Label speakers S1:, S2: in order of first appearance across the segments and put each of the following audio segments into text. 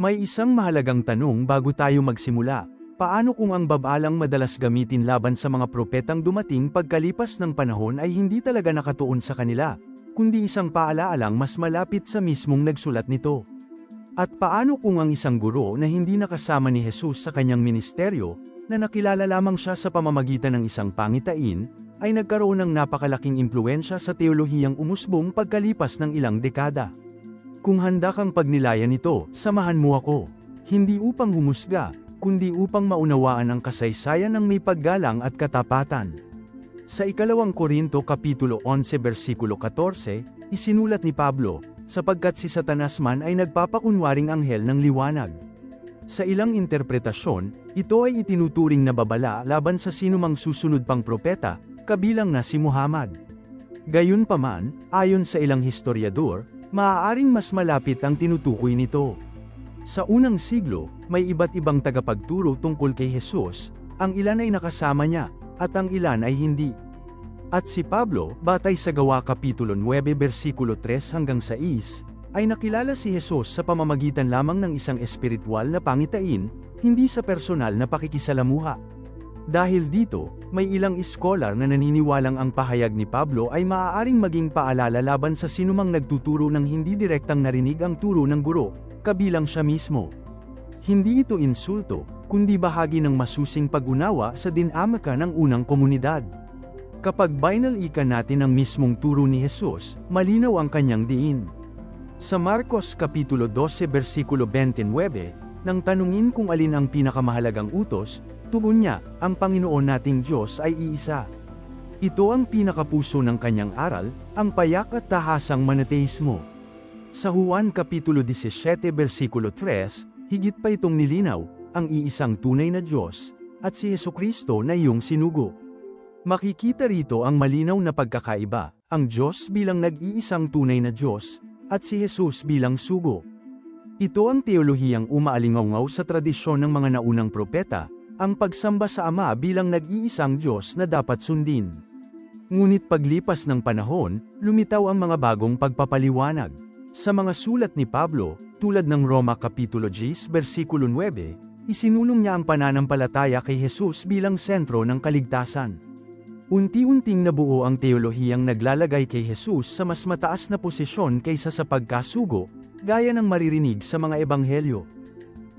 S1: May isang mahalagang tanong bago tayo magsimula. Paano kung ang babalang madalas gamitin laban sa mga propetang dumating pagkalipas ng panahon ay hindi talaga nakatuon sa kanila, kundi isang paalaalang mas malapit sa mismong nagsulat nito? At paano kung ang isang guro na hindi nakasama ni Jesus sa kanyang ministeryo, na nakilala lamang siya sa pamamagitan ng isang pangitain, ay nagkaroon ng napakalaking impluwensya sa teolohiyang umusbong pagkalipas ng ilang dekada? Kung handa kang pagnilayan ito, samahan mo ako. Hindi upang humusga, kundi upang maunawaan ang kasaysayan ng may paggalang at katapatan. Sa ikalawang Korinto Kapitulo 11 versikulo 14, isinulat ni Pablo, sapagkat si Satanas man ay nagpapakunwaring anghel ng liwanag. Sa ilang interpretasyon, ito ay itinuturing na babala laban sa sinumang susunod pang propeta, kabilang na si Muhammad. Gayunpaman, ayon sa ilang historiador, maaaring mas malapit ang tinutukoy nito. Sa unang siglo, may iba't ibang tagapagturo tungkol kay Jesus, ang ilan ay nakasama niya, at ang ilan ay hindi. At si Pablo, batay sa Gawa Kapitulo 9 versikulo 3 hanggang 6, ay nakilala si Jesus sa pamamagitan lamang ng isang espiritual na pangitain, hindi sa personal na pakikisalamuha. Dahil dito, may ilang iskolar na naniniwalang ang pahayag ni Pablo ay maaaring maging paalala laban sa sinumang nagtuturo ng hindi direktang narinig ang turo ng guro, kabilang siya mismo. Hindi ito insulto, kundi bahagi ng masusing pag-unawa sa dinamika ng unang komunidad. Kapag binalikan natin ang mismong turo ni Jesus, malinaw ang kanyang diin. Sa Marcos Kapitulo 12 versikulo 29, nang tanungin kung alin ang pinakamahalagang utos, tugon niya, ang Panginoon nating Diyos ay iisa. Ito ang pinakapuso ng kanyang aral, ang payak at tahasang monoteismo. Sa Juan Kapitulo 17 versikulo 3, higit pa itong nilinaw, ang iisang tunay na Diyos, at si Jesucristo na iyong sinugo. Makikita rito ang malinaw na pagkakaiba, ang Diyos bilang nag-iisang tunay na Diyos, at si Jesus bilang sugo. Ito ang teolohiyang umaalingaw sa tradisyon ng mga naunang propeta, ang pagsamba sa Ama bilang nag-iisang Diyos na dapat sundin. Ngunit paglipas ng panahon, lumitaw ang mga bagong pagpapaliwanag. Sa mga sulat ni Pablo, tulad ng Roma Kapitulo 10 versikulo 9, isinulong niya ang pananampalataya kay Jesus bilang sentro ng kaligtasan. Unti-unting nabuo ang teolohiyang naglalagay kay Jesus sa mas mataas na posisyon kaysa sa pagkasugo, gaya ng maririnig sa mga ebanghelyo.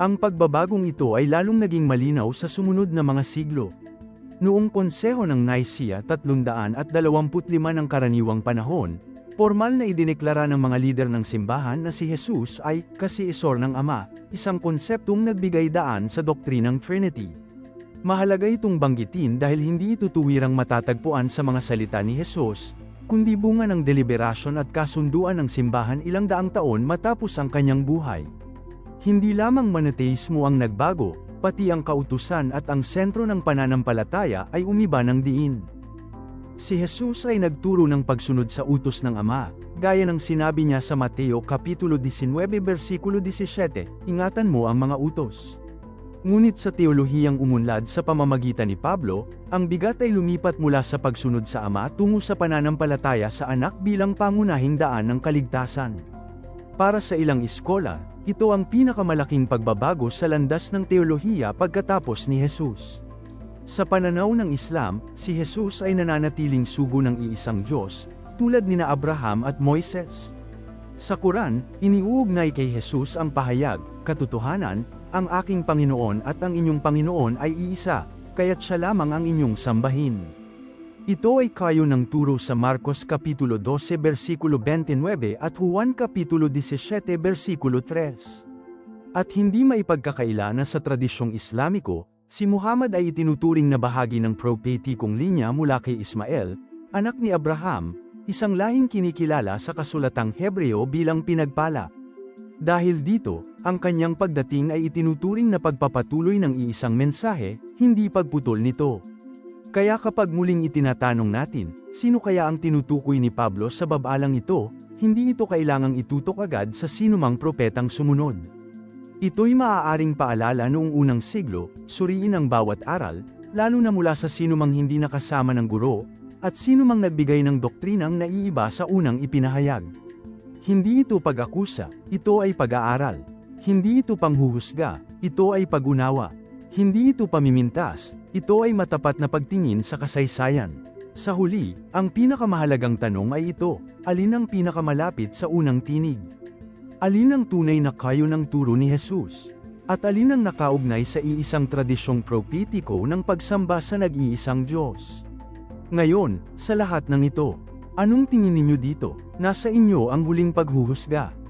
S1: Ang pagbabagong ito ay lalong naging malinaw sa sumunod na mga siglo. Noong Konseho ng Nicaea 325 ng karaniwang panahon, formal na idineklara ng mga lider ng simbahan na si Jesus ay kasiisor ng Ama, isang konseptong nagbigay daan sa doktrinang Trinity. Mahalaga itong banggitin dahil hindi ito tuwirang matatagpuan sa mga salita ni Jesus, kundi bunga ng deliberasyon at kasunduan ng simbahan ilang daang taon matapos ang kanyang buhay. Hindi lamang monoteismo ang nagbago, pati ang kautusan at ang sentro ng pananampalataya ay umiba ng diin. Si Jesus ay nagturo ng pagsunod sa utos ng Ama, gaya ng sinabi niya sa Mateo Kapitulo 19 versikulo 17, ingatan mo ang mga utos. Ngunit sa teolohiyang umunlad sa pamamagitan ni Pablo, ang bigat ay lumipat mula sa pagsunod sa Ama tungo sa pananampalataya sa Anak bilang pangunahing daan ng kaligtasan. Para sa ilang iskolar, ito ang pinakamalaking pagbabago sa landas ng teolohiya pagkatapos ni Jesus. Sa pananaw ng Islam, si Jesus ay nananatiling sugo ng iisang Diyos, tulad nina Abraham at Moises. Sa Quran, iniuugnay kay Jesus ang pahayag, katotohanan, ang aking Panginoon at ang inyong Panginoon ay iisa, kaya't siya lamang ang inyong sambahin. Ito ay kayo ng turo sa Marcos Kapitulo 12 versikulo 29 at Juan Kapitulo 17 versikulo 3. At hindi maipagkakaila na sa tradisyong Islamiko, si Muhammad ay itinuturing na bahagi ng prophetikong linya mula kay Ismael, anak ni Abraham, isang lahing kinikilala sa kasulatang Hebreo bilang pinagpala. Dahil dito, ang kanyang pagdating ay itinuturing na pagpapatuloy ng iisang mensahe, hindi pagputol nito. Kaya kapag muling itinatanong natin, sino kaya ang tinutukoy ni Pablo sa babalang ito, hindi ito kailangang itutok agad sa sinumang propetang sumunod. Ito'y maaaring paalala noong unang siglo, suriin ang bawat aral, lalo na mula sa sinumang hindi nakasama ng guro, at sinumang nagbigay ng doktrinang naiiba sa unang ipinahayag. Hindi ito pag-akusa, ito ay pag-aaral. Hindi ito panghuhusga, ito ay pag-unawa. Hindi ito pamimintas, ito ay matapat na pagtingin sa kasaysayan. Sa huli, ang pinakamahalagang tanong ay ito, alin ang pinakamalapit sa unang tinig? Alin ang tunay na kayo ng turo ni Jesus? At alin ang nakaugnay sa iisang tradisyong propetiko ng pagsamba sa nag-iisang Diyos? Ngayon, sa lahat ng ito, anong tingin ninyo dito? Nasa inyo ang huling paghuhusga.